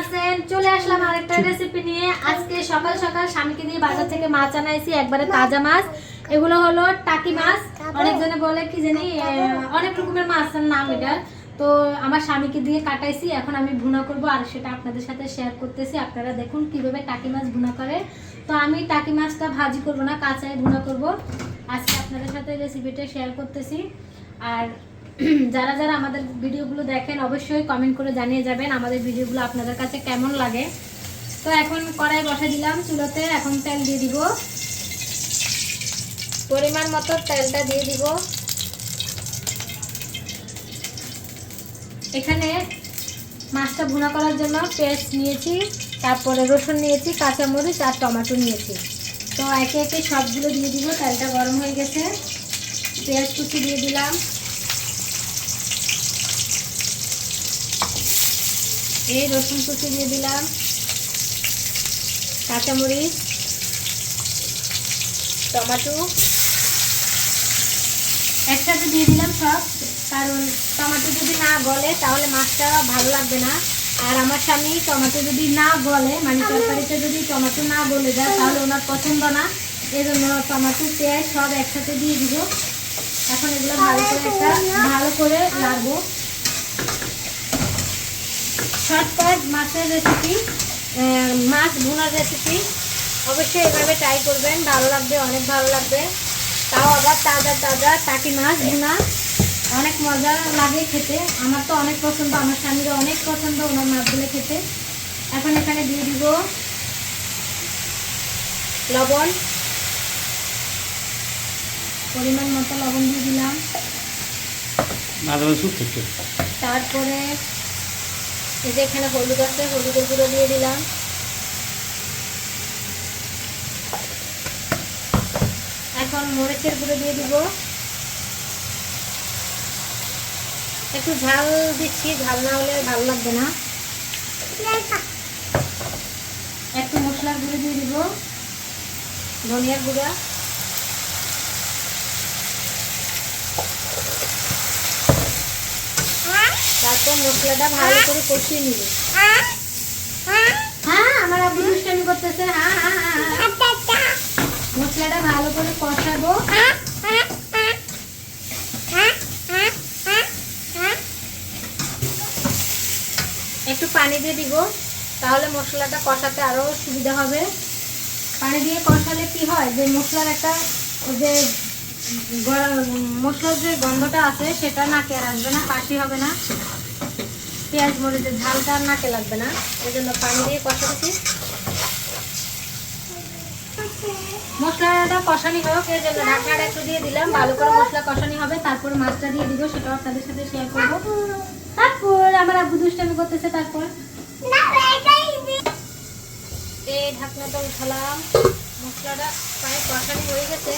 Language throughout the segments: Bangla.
আছেন? চলে আসলাম আরেকটা রেসিপি নিয়ে। আজকে সকাল সকাল স্বামীকে দিয়ে বাজার থেকে মাছ আনাইছি, একবারে তাজা মাছ। এগুলো হলো টাকি মাছ। অনেকজনে বলে কি জানি অনেক রকমের মাছের নাম এটা। তো আমার স্বামীকে দিয়ে কাটাইছি, এখন আমি ভুনা করব আর সেটা আপনাদের সাথে শেয়ার করতেছি। আপনারা দেখুন কিভাবে টাকি মাছ ভুনা করে। তো আমি টাকি মাছটা ভাজি করব না, কাঁচাই ভুনা করব। আজকে আপনাদের সাথে রেসিপিটা শেয়ার করতেছি। আর যারা যারা আমাদের ভিডিওগুলো দেখেন অবশ্যই কমেন্ট করে জানিয়ে যাবেন আমাদের ভিডিওগুলো আপনাদের কাছে কেমন লাগে। তো এখন কড়াই বসা দিলাম চুলাতে, এখন তেল দিয়ে দিব, পরিমাণ মতো তেলটা দিয়ে দিব। এখানে মাছটা ভুনা করার জন্য পেঁয়াজ নিয়েছি, তারপরে রসুন নিয়েছি, কাঁচামরিচ আর টমেটো নিয়েছি। তো একে একে সবগুলো দিয়ে দিব। তেলটা গরম হয়ে গেছে, পেঁয়াজ কুচি দিয়ে দিলাম, এই রসুন কুচি দিয়ে দিলাম, কাঁচামরিচ, টমেটো একসাথে দিয়ে দিলাম সব। কারণ টমেটো যদি না গলে তাহলে মাছটা ভালো লাগবে না। আর আমার স্বামী টমেটো যদি না গলে, মানে তরকারিতে যদি টমেটো না গলে যায় তাহলে ওনার পছন্দ না। এই জন্য টমেটো পেঁয়াজ সব একসাথে দিয়ে দিব। এখন এগুলো ভালো করে লাগবো। শর্টকাট মাছের রেসিপি, মাছ ভুনার রেসিপি অবশ্যই এভাবে ট্রাই করবেন, ভালো লাগবে, অনেক ভালো লাগবে। তাও আবার তাজা তাজা টাকি মাছ ভুনা, অনেক মজা লাগে খেতে। আমার তো অনেক পছন্দ, আমার স্বামীরও অনেক পছন্দ ওনার মাছগুলো খেতে। এখন এখানে দিয়ে দিব লবণ, পরিমাণ মতো লবণ দিয়ে দিলাম। তারপরে এই যে এখানে হলুদ আছে, হলুদের গুঁড়ো দিয়ে দিলাম। এখন মরিচের গুঁড়ো দিয়ে দিব। একটু ঝাল দিচ্ছি, ঝাল না হলে ভালো লাগবে না। একটু মশলার গুঁড়ো দিয়ে দিব, ধনিয়ার গুঁড়া, তারপর মশলাটা ভালো করে কষিয়ে নিব। হ্যাঁ, আমার আব্বু দুষ্টামি করতেছে। মশলাটা ভালো করে কষাবো। একটু পানি দিয়ে দিব, তাহলে মশলাটা কষাতে আরো সুবিধা হবে। পানি দিয়ে কষালে কি হয়, যে মশলার একটা যে মশলার যে গন্ধটা আছে সেটা নাকে আর আসবে না, কাশি হবে না, পেঁয়াজ মরিচের ঝালটা আর নাকে লাগবে না। এই জন্য পানি দিয়ে কষাচ্ছি। মশলাটা কষানি হোক, এই জন্য ঢাকনাটা একটু দিয়ে দিলাম। ভালো করে মশলা কষানি হবে, তারপর মাছটা দিয়ে দিব, সেটাও আপনাদের সাথে শেয়ার করবো। তারপর আমার আব্বু দুষ্টামি করতেছে। তারপর এই ঢাকনাটা উঠালাম, মশলাটা প্রায় কষানি হয়ে গেছে।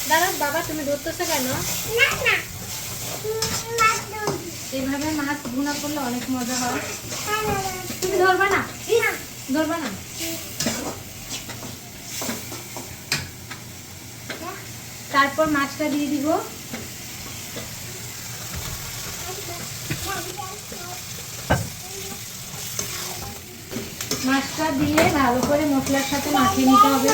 দাঁড়ান বাবা, তুমি ধরতেছো কেন? এইভাবে মাছ ভুনা করলে অনেক মজা হয়। তুমি ধরবা না, ধরবা না। তারপর মাছটা দিয়ে দিব। মাছটা দিয়ে ভালো করে মশলার সাথে মাখিয়ে নিতে হবে।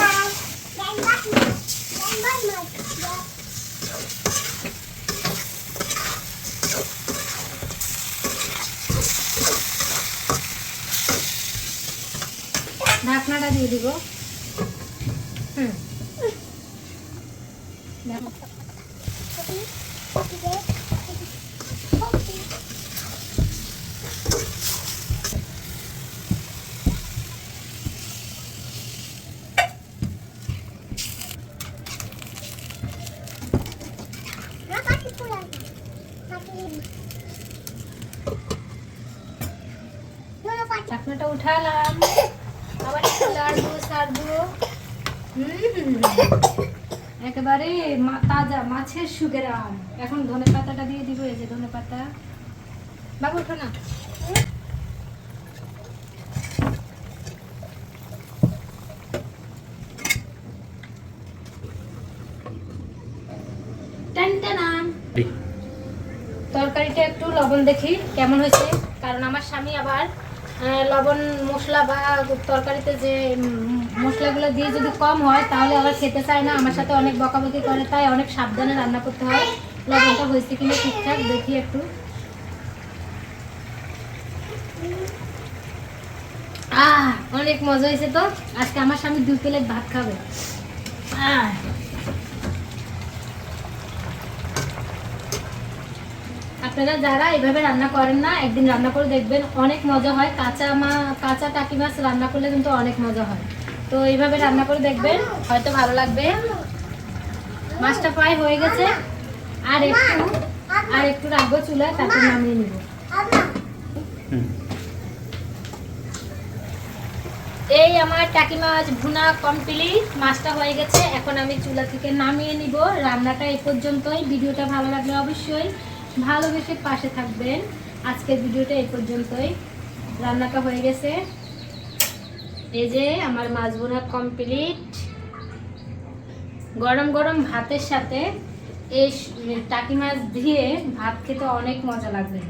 ঢাকনাটা দিয়ে দিব। ঢাকনাটা উঠালাম, আবার লাড়বো ছাড়বো। একেবারে তাজা মাছের সুগেরাম। এখন ধনে পাতাটা দিয়ে দিব। এই যে ধনে পাতা, বাবু ওঠো না। তরকারিটা একটু লবণ দেখি কেমন হয়েছে, কারণ আমার স্বামী আবার লবণ মশলা বা তরকারিতে যে মশলাগুলো দিয়ে যদি কম হয় তাহলে আবার খেতে চায় না, আমার সাথে অনেক বকাবকি করে, তাই অনেক সাবধানে রান্না করতে হয়। লবণটা হয়েছে কিনা ঠিকঠাক দেখি একটু। অনেক মজা হয়েছে তো। আজকে আমার স্বামী 2 প্লেট ভাত খাবে। আপনারা যারা এভাবে রান্না করেন না, একদিন রান্না করে দেখবেন, অনেক মজা হয়। কাঁচা টাকি মাছ রান্না করলে কিন্তু অনেক মজা হয়। তো এইভাবে রান্না করে দেখবেন, হয়তো ভালো লাগবে। মাছটা প্রায় হয়ে গেছে, আর একটু রাখবো চুলায়, তারপর নামিয়ে নিব। এই আমার টাকি মাছ ভুনা কমপ্লিট, মাছটা হয়ে গেছে। এখন আমি চুলা থেকে নামিয়ে নিব। রান্নাটা এই পর্যন্তই। ভিডিওটা ভালো লাগলে অবশ্যই ভালোবেসে পাশে থাকবেন। আজকের ভিডিওটা এই পর্যন্তই। রান্নাটা হয়ে গেছে, এই যে আমার মাছ ভুনা কমপ্লিট। গরম গরম ভাতের সাথে এই টাকি মাছ দিয়ে ভাত খেতে অনেক মজা লাগবে।